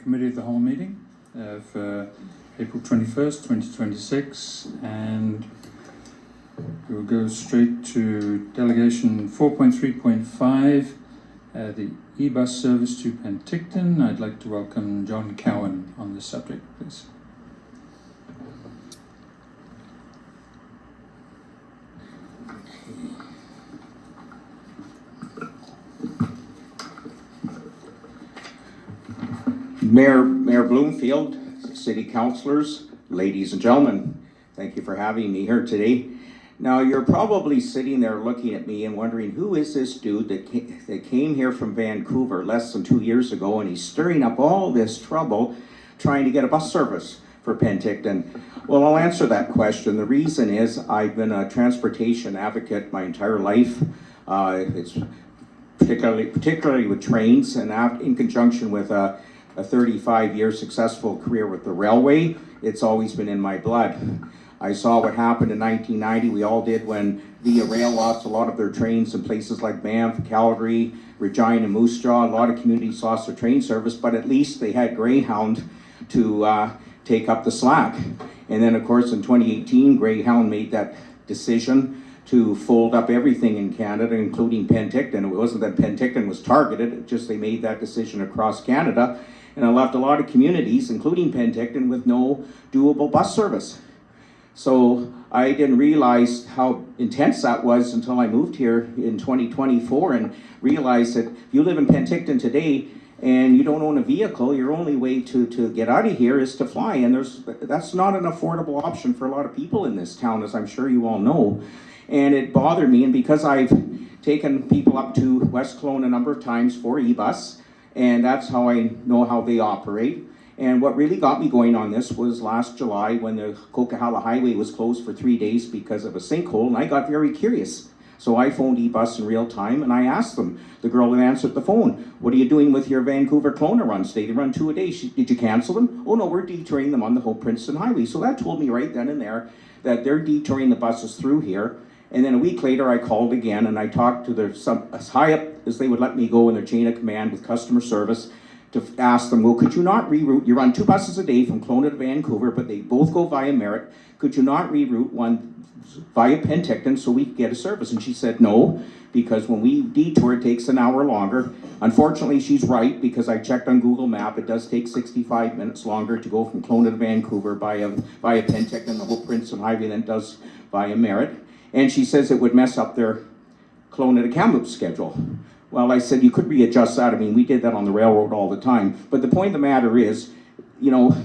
Committee of the Whole meeting of April 21st, 2026, and we'll go straight to Delegation 4.3.5, the e-bus service to Penticton. I'd like to welcome John Cowan on this subject, please. Mayor Bloomfield, City Councillors, ladies and gentlemen, thank you for having me here today. Now, you're probably sitting there looking at me and wondering, who is this dude that came here from Vancouver less than 2 years ago, and he's stirring up all this trouble trying to get a bus service for Penticton? Well, I'll answer that question. The reason is I've been a transportation advocate my entire life. It's particularly with trains, and in conjunction with a 35-year successful career with the railway, it's always been in my blood. I saw what happened in 1990, we all did, when Via Rail lost a lot of their trains in places like Banff, Calgary, Regina, Moose Jaw. A lot of communities lost their train service, but at least they had Greyhound to take up the slack. And then, of course, in 2018, Greyhound made that decision to fold up everything in Canada, including Penticton. It wasn't that Penticton was targeted, it just they made that decision across Canada, and it left a lot of communities, including Penticton, with no doable bus service. So I didn't realize how intense that was until I moved here in 2024 and realized that if you live in Penticton today and you don't own a vehicle, your only way to get out of here is to fly, and that's not an affordable option for a lot of people in this town, as I'm sure you all know. And it bothered me, and because I've taken people up to West Kelowna a number of times for e-bus, and that's how I know how they operate. And what really got me going on this was last July when the Coquihalla Highway was closed for 3 days because of a sinkhole, and I got very curious. So I phoned e-bus in real time, and I asked them, the girl that answered the phone, what are you doing with your Vancouver-Kelowna runs? They run 2 a day. Did you cancel them? Oh no, we're detouring them on the Hope Princeton Highway. So that told me right then and there that they're detouring the buses through here. And then a week later, I called again, and I talked to as high up as they would let me go in their chain of command with customer service to ask them, well, could you not reroute? You run 2 buses a day from Kelowna to Vancouver, but they both go via Merritt. Could you not reroute one via Penticton so we could get a service? And she said no, because when we detour, it takes an hour longer. Unfortunately, she's right, because I checked on Google Map. It does take 65 minutes longer to go from Kelowna to Vancouver via Penticton, the Hope Princeton Highway, than it does via Merritt. And she says it would mess up their Kelowna to Kamloops schedule. Well, I said, you could readjust that. I mean, we did that on the railroad all the time. But the point of the matter is, you know,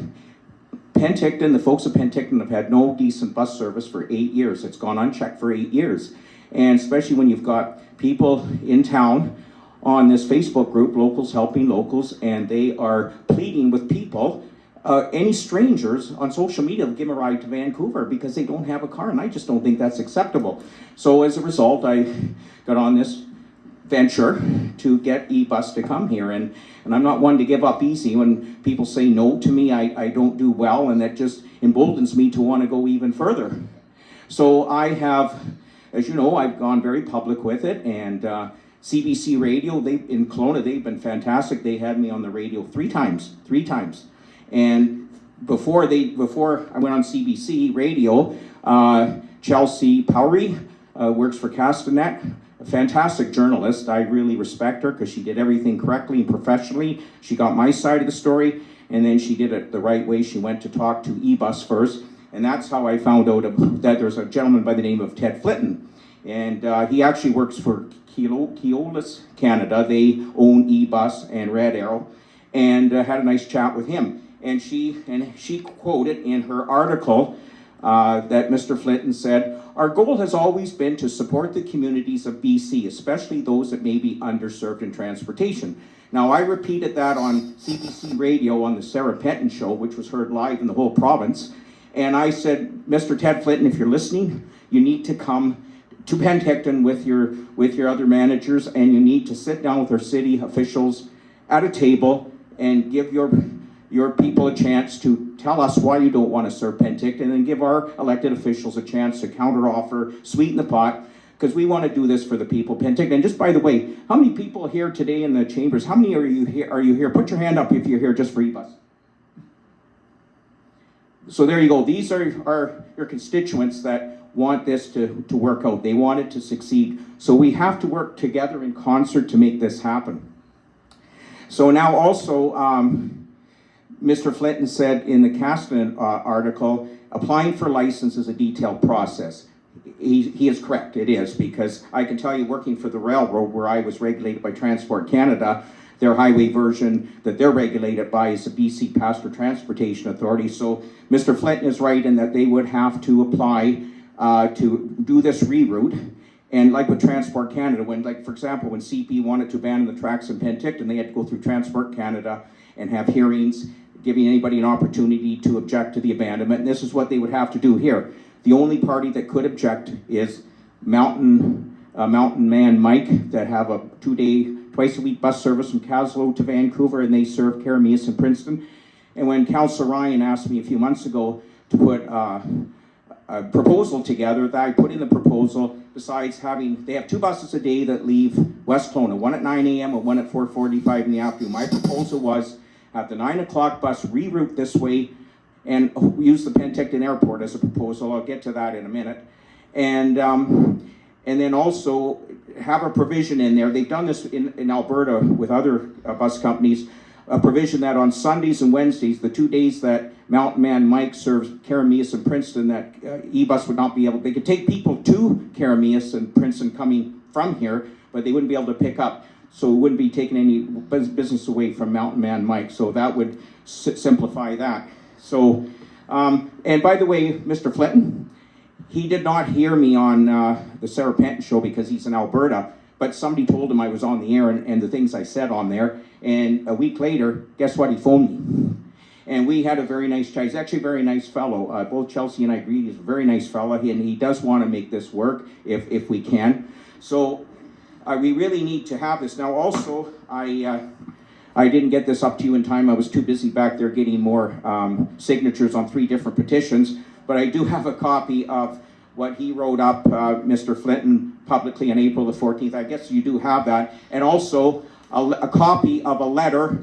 Penticton, the folks of Penticton have had no decent bus service for 8 years. It's gone unchecked for 8 years. And especially when you've got people in town on this Facebook group, Locals Helping Locals, and they are pleading with people, any strangers on social media, will give them a ride to Vancouver because they don't have a car, and I just don't think that's acceptable. So as a result, I got on this venture to get e-bus to come here, and I'm not one to give up easy. When people say no to me, I don't do well, and that just emboldens me to want to go even further. So I have, as you know, I've gone very public with it, and CBC Radio, in Kelowna, they've been fantastic. They had me on the radio three times. And before I went on CBC Radio, Chelsea Powery works for Castanet, a fantastic journalist. I really respect her because she did everything correctly and professionally. She got my side of the story, and then she did it the right way. She went to talk to e-bus first, and that's how I found out that there's a gentleman by the name of Ted Flitton, and he actually works for Keolis Canada. They own e-bus and Red Arrow, and had a nice chat with him. And she quoted in her article that Mr. Flitton said, our goal has always been to support the communities of BC, especially those that may be underserved in transportation. Now, I repeated that on CBC Radio on the Sarah Penton show, which was heard live in the whole province. And I said, Mr. Ted Flitton, if you're listening, you need to come to Penticton with your other managers, and you need to sit down with our city officials at a table and give your people a chance to tell us why you don't want to serve Penticton, and give our elected officials a chance to counteroffer, sweeten the pot, because we want to do this for the people of Penticton. And just by the way, how many people here today in the chambers, how many are you here? Put your hand up if you're here just for eBus. So there you go. These are your constituents that want this to work out. They want it to succeed. So we have to work together in concert to make this happen. So now also, Mr. Flinton said in the Castanet article, applying for license is a detailed process. He is correct, it is, because I can tell you, working for the railroad where I was regulated by Transport Canada, their highway version that they're regulated by is the BC Passenger Transportation Authority. So Mr. Flinton is right in that they would have to apply to do this reroute. And like with Transport Canada, when, like for example, when CP wanted to abandon the tracks in Penticton, they had to go through Transport Canada and have hearings, giving anybody an opportunity to object to the abandonment. And this is what they would have to do here. The only party that could object is Mountain Man Mike, that have a twice-a-week bus service from Caslow to Vancouver, and they serve Karameas and Princeton. And when Councillor Ryan asked me a few months ago to put a proposal together, that I put in the proposal, besides they have 2 buses a day that leave West Kelowna, one at 9 a.m. and one at 4:45 in the afternoon. My proposal was have the 9 o'clock bus reroute this way and use the Penticton Airport as a proposal. I'll get to that in a minute. And then also have a provision in there. They've done this in Alberta with other bus companies, a provision that on Sundays and Wednesdays, the 2 days that Mountain Man Mike serves Karameas and Princeton, that eBus would not be able, they could take people to Karameas and Princeton coming from here, but they wouldn't be able to pick up. So it wouldn't be taking any business away from Mountain Man Mike. So that would simplify that. So, and by the way, Mr. Flinton, he did not hear me on the Sarah Penton show because he's in Alberta, but somebody told him I was on the air and the things I said on there. And a week later, guess what? He phoned me. And we had a very nice chat. He's actually a very nice fellow. Both Chelsea and I agree he's a very nice fellow, and he does want to make this work if we can. So we really need to have this. Now also, I didn't get this up to you in time. I was too busy back there getting more signatures on 3 different petitions. But I do have a copy of what he wrote up, Mr. Flinton, publicly on April the 14th. I guess you do have that. And also a copy of a letter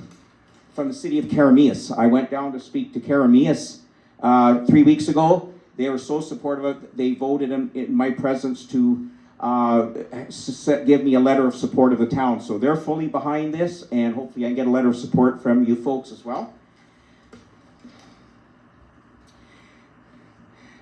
from the city of Karameas. I went down to speak to Karameas 3 weeks ago. They were so supportive of it. They voted in my presence to give me a letter of support of the town. So they're fully behind this, and hopefully I can get a letter of support from you folks as well.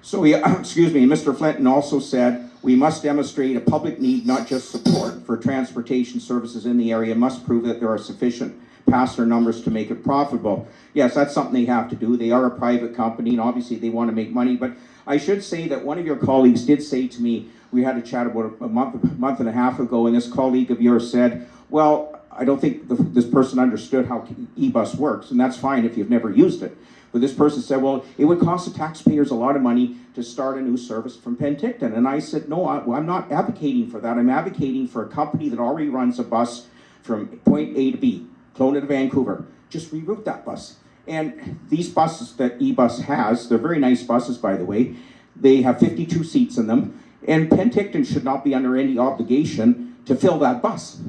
So excuse me, Mr. Flinton also said, we must demonstrate a public need, not just support for transportation services in the area, must prove that there are sufficient passenger numbers to make it profitable. Yes, that's something they have to do. They are a private company, and obviously they want to make money, but I should say that one of your colleagues did say to me, we had a chat about a month and a half ago, and this colleague of yours said, well, I don't think this person understood how eBus works, and that's fine if you've never used it. But this person said, well, it would cost the taxpayers a lot of money to start a new service from Penticton. And I said, no, I'm not advocating for that. I'm advocating for a company that already runs a bus from point A to B, Kelowna to Vancouver. Just reroute that bus. And these buses that eBus has, they're very nice buses, by the way. They have 52 seats in them. And Penticton should not be under any obligation to fill that bus.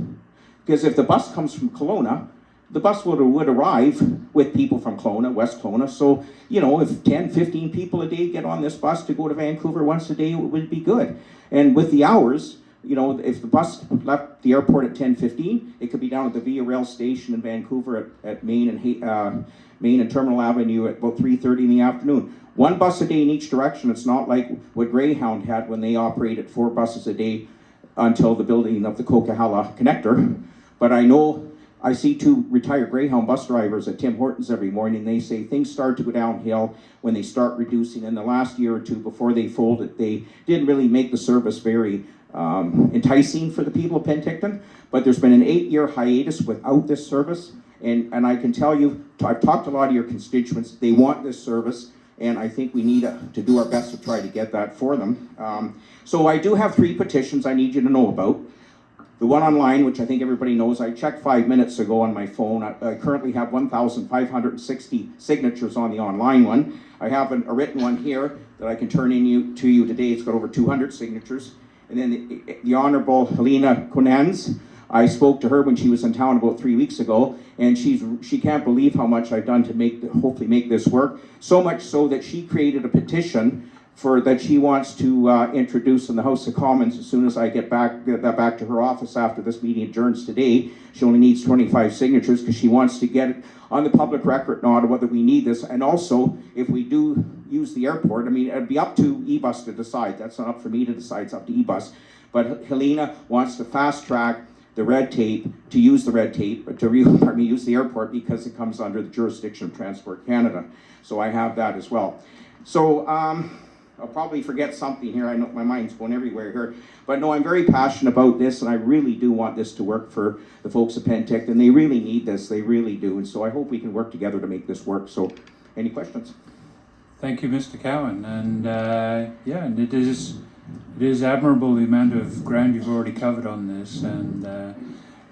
Because if the bus comes from Kelowna, the bus would arrive with people from Kelowna, West Kelowna. So, you know, if 10, 15 people a day get on this bus to go to Vancouver once a day, it would be good. And with the hours, you know, if the bus left the airport at 10:15, it could be down at the Via Rail station in Vancouver at Main and Terminal Avenue at about 3:30 in the afternoon. 1 bus a day in each direction. It's not like what Greyhound had when they operated 4 buses a day until the building of the Coquihalla connector. But I see 2 retired Greyhound bus drivers at Tim Hortons every morning. They say things start to go downhill when they start reducing. In the last year or 2 before they folded, they didn't really make the service very enticing for the people of Penticton. But there's been an 8-year hiatus without this service. And I can tell you, I've talked to a lot of your constituents. They want this service. And I think we need to do our best to try to get that for them. So I do have 3 petitions I need you to know about. The one online, which I think everybody knows, I checked 5 minutes ago on my phone. I currently have 1,560 signatures on the online one. I have a written one here that I can turn to you today. It's got over 200 signatures. And then the Honorable Helena Conans, I spoke to her when she was in town about 3 weeks ago, and she can't believe how much I've done to hopefully make this work. So much so that she created a petition that she wants to introduce in the House of Commons as soon as I get that back to her office after this meeting adjourns today. She only needs 25 signatures because she wants to get it on the public record in Ottawa that we need this. And also, if we do use the airport, I mean, it'd be up to eBus to decide. That's not up for me to decide, it's up to eBus. But Helena wants to fast track the red tape, to use the red tape, use the airport because it comes under the jurisdiction of Transport Canada. So I have that as well. So, I'll probably forget something here. I know my mind's going everywhere here. But no, I'm very passionate about this, and I really do want this to work for the folks at Penticton. They really need this. They really do. And so I hope we can work together to make this work. So, any questions? Thank you, Mr. Cowan. And yeah, and it is admirable the amount of ground you've already covered on this. And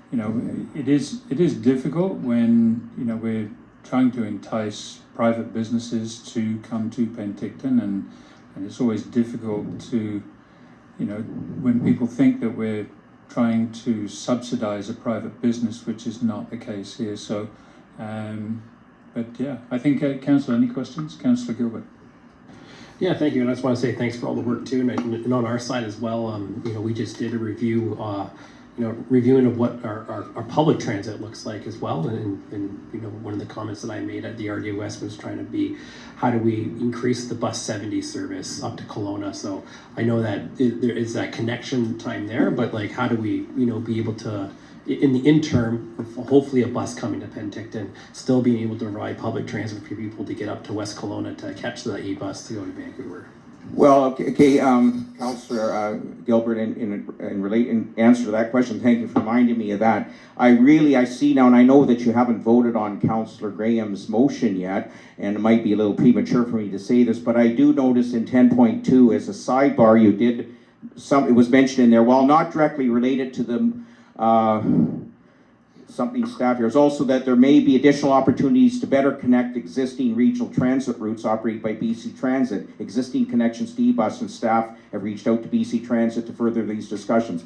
you know, it is difficult when we're trying to entice private businesses to come to Penticton, and it's always difficult to, when people think that we're trying to subsidize a private business, which is not the case here. So, but yeah, I think, Councillor, any questions? Councillor Gilbert. Yeah, thank you. And I just want to say thanks for all the work too. And on our side as well, we just did a review, reviewing of what our public transit looks like as well. And one of the comments that I made at the RDA West was trying to be, how do we increase the bus 70 service up to Kelowna? So I know that there is that connection time there, but like, how do we, be able to, in the interim, hopefully a bus coming to Penticton, still being able to provide public transit for people to get up to West Kelowna to catch the e-bus to go to Vancouver. Well, okay, Councillor Gilbert, in answer to that question, thank you for reminding me of that. I see now, and I know that you haven't voted on Councillor Graham's motion yet, and it might be a little premature for me to say this, but I do notice in 10.2 as a sidebar, you did it was mentioned in there, while not directly related to the something staff here is also that there may be additional opportunities to better connect existing regional transit routes operated by BC Transit. Existing connections to eBus and staff have reached out to BC Transit to further these discussions.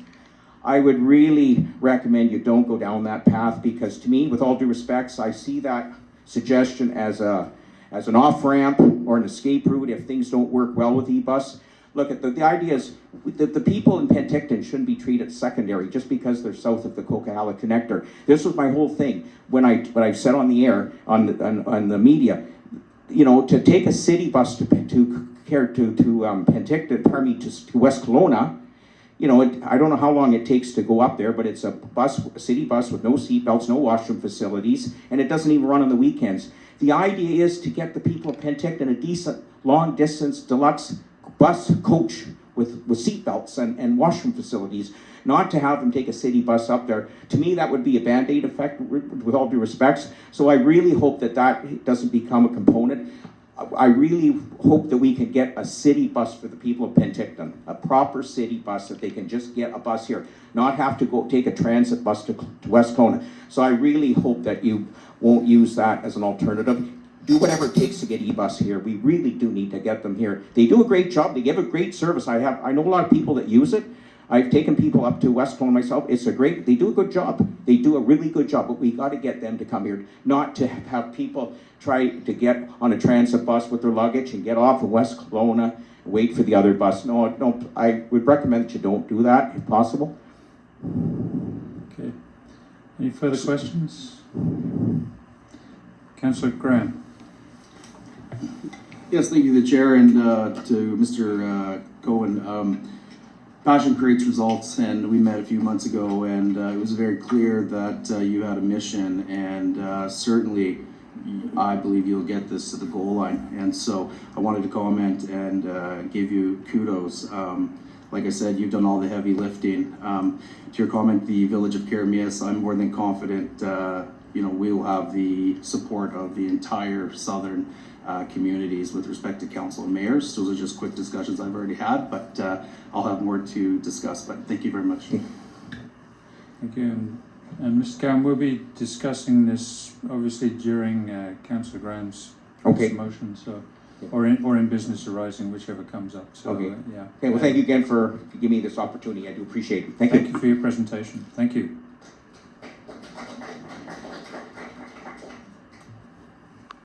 I would really recommend you don't go down that path, because to me, with all due respects, I see that suggestion as an off-ramp or an escape route if things don't work well with eBus. Look, the idea is that the people in Penticton shouldn't be treated secondary just because they're south of the Coquihalla connector. This was my whole thing when I said on the air, on the media, to take a city bus to Penticton, pardon me, to West Kelowna. I don't know how long it takes to go up there, but it's a city bus with no seatbelts, no washroom facilities, and it doesn't even run on the weekends. The idea is to get the people of Penticton a decent, long-distance, deluxe bus coach with seatbelts and washroom facilities, not to have them take a city bus up there. To me, that would be a Band-Aid effect, with all due respects. So I really hope that doesn't become a component. I really hope that we can get a city bus for the people of Penticton, a proper city bus, that they can just get a bus here, not have to go take a transit bus to West Kelowna. So I really hope that you won't use that as an alternative. Do whatever it takes to get eBus here. We really do need to get them here. They do a great job. They give a great service. I know a lot of people that use it. I've taken people up to West Kelowna myself. They do a good job. They do a really good job, but we got to get them to come here, not to have people try to get on a transit bus with their luggage and get off of West Kelowna and wait for the other bus. No, I would recommend that you don't do that if possible. Okay. Any further questions? Councillor Graham. Yes, thank you, the Chair, and to Mr. Cowan. Passion creates results, and we met a few months ago, and it was very clear that you had a mission, and certainly I believe you'll get this to the goal line. And so I wanted to comment and give you kudos. Like I said, you've done all the heavy lifting. To your comment, the Village of Karamias, I'm more than confident we will have the support of the entire southern communities with respect to council and mayors. Those are just quick discussions I've already had, but I'll have more to discuss. But thank you very much. Thank you. And Mr. Cowan, we'll be discussing this obviously during Councillor Graham's motion. So or in business arising, whichever comes up. So, Okay. yeah. Okay, well, thank you again for giving me this opportunity. I do appreciate it. Thank you. Thank you for your presentation. Thank you.